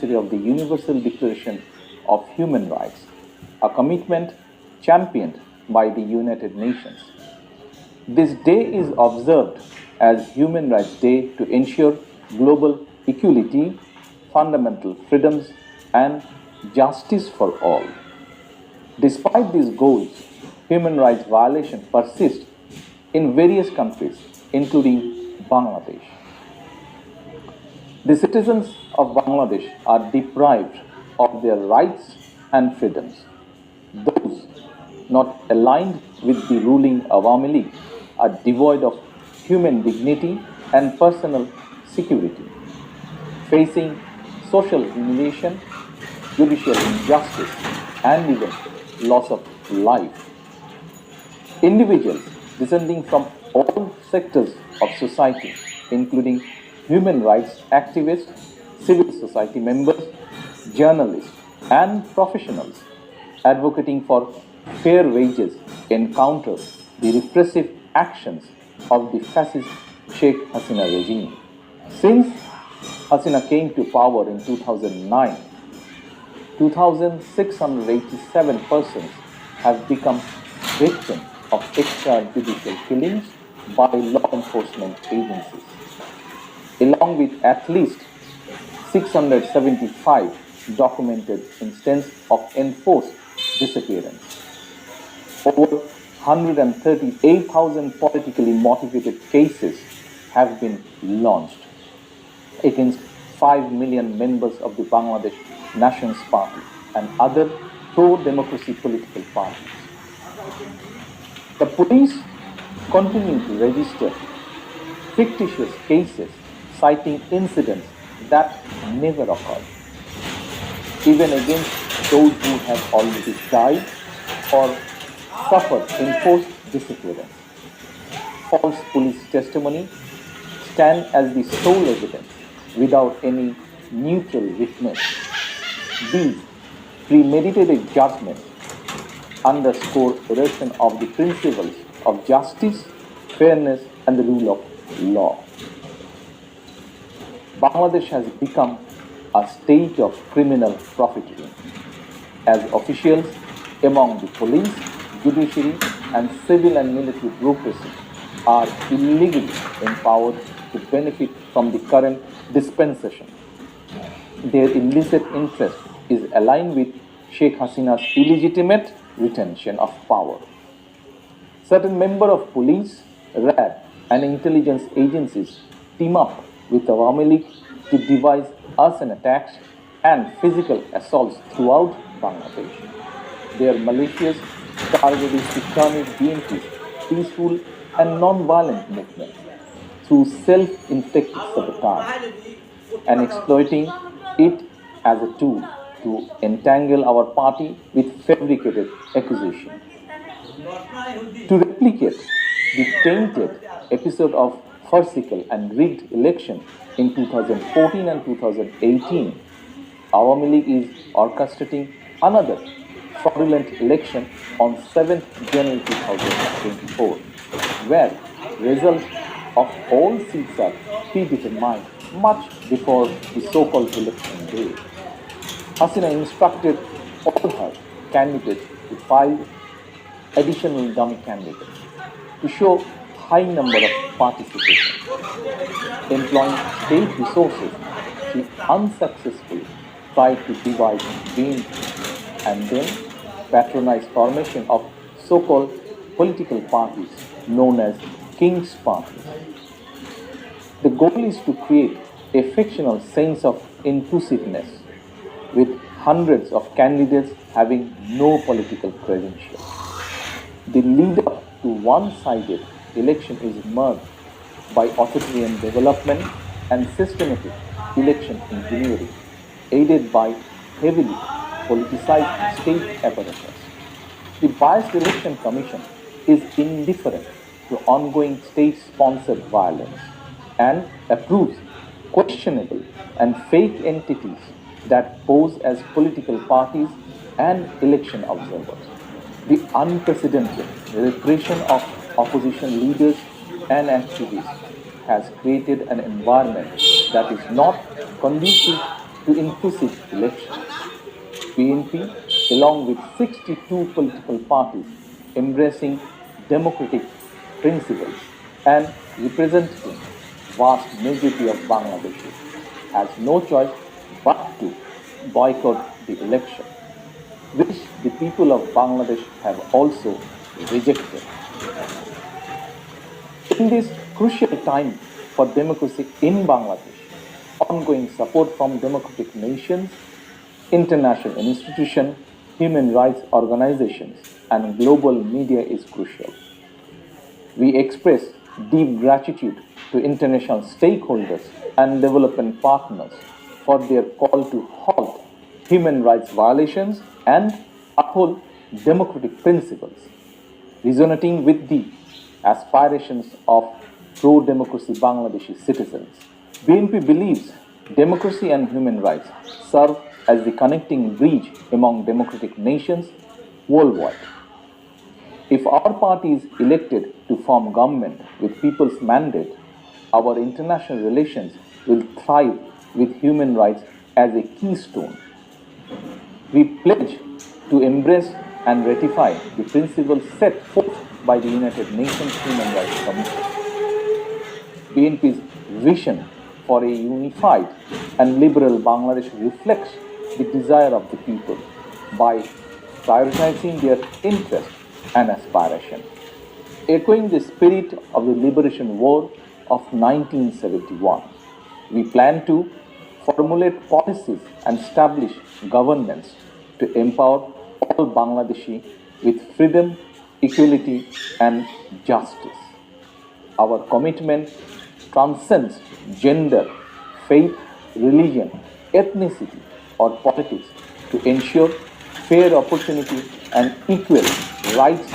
anniversary of the Universal Declaration of Human Rights, a commitment championed by the United Nations. This day is observed as Human Rights Day to ensure global equality, fundamental freedoms, and justice for all. Despite these goals, human rights violations persist in various countries, including Bangladesh. The citizens of Bangladesh are deprived of their rights and freedoms. Those not aligned with the ruling Awami League are devoid of human dignity and personal security, facing social humiliation, judicial injustice, and even loss of life. Individuals descending from all sectors of society, including human rights activists, civil society members, journalists, and professionals advocating for fair wages, encounter the repressive actions of the fascist Sheikh Hasina regime. Since Hasina came to power in 2009, 2,687 persons have become victims of extrajudicial killings by law enforcement agencies, along with at least 675 documented instances of enforced disappearance. Over 138,000 politically motivated cases have been launched against 5 million members of the Bangladesh Nationalist Party and other pro-democracy political parties. The police continue to register fictitious cases citing incidents that never occurred, even against those who have already died or suffered enforced disappearance. False police testimony stand as the sole evidence without any neutral witness. These premeditated judgments underscore erosion of the principles of justice, fairness, and the rule of law. Bangladesh has become a state of criminal profiteering, as officials among the police, judiciary, and civil and military bureaucracy are illegally empowered to benefit from the current dispensation. Their illicit interest is aligned with Sheikh Hasina's illegitimate retention of power. Certain members of police, RAB, and intelligence agencies team up with the Awami League to devise arson attacks and physical assaults throughout Bangladesh. Their malicious target is to turn its BNP's peaceful and non-violent movement through self-inflicted sabotage and exploiting it as a tool to entangle our party with fabricated accusations. To replicate the tainted episode of farcical and rigged election in 2014 and 2018, Awami League is orchestrating another fraudulent election on 7th January 2024, where results of all seats are predetermined much before the so-called election day. Hasina instructed all her candidates to file additional dummy candidates to show high number of participation. Employing state resources, she unsuccessfully tried to divide gains and then patronize formation of so-called political parties known as King's Parties. The goal is to create a fictional sense of inclusiveness with hundreds of candidates having no political credentials. The lead up to one-sided election is marked by authoritarian development and systematic election engineering, aided by heavily politicized state apparatus. The Biased Election Commission is indifferent to ongoing state-sponsored violence and approves questionable and fake entities that pose as political parties and election observers. The unprecedented repression of opposition leaders and activists has created an environment that is not conducive to to inclusive elections. BNP, along with 62 political parties embracing democratic principles and representing vast majority of Bangladeshi, has no choice but to boycott the election, which the people of Bangladesh have also rejected. In this crucial time for democracy in Bangladesh, ongoing support from democratic nations, international institutions, human rights organizations, and global media is crucial. We express deep gratitude to international stakeholders and development partners for their call to halt human rights violations and uphold democratic principles, resonating with the aspirations of pro-democracy Bangladeshi citizens. BNP believes democracy and human rights serve as the connecting bridge among democratic nations worldwide. If our party is elected to form government with people's mandate, our international relations will thrive with human rights as a keystone. We pledge to embrace and ratify the principles set forth by the United Nations Human Rights Commission. BNP's vision for a unified and liberal Bangladesh reflects the desire of the people by prioritizing their interests and aspiration. Echoing the spirit of the Liberation War of 1971, we plan to formulate policies and establish governance to empower all Bangladeshi with freedom, equality, and justice. Our commitment transcends gender, faith, religion, ethnicity, or politics to ensure fair opportunity and equal rights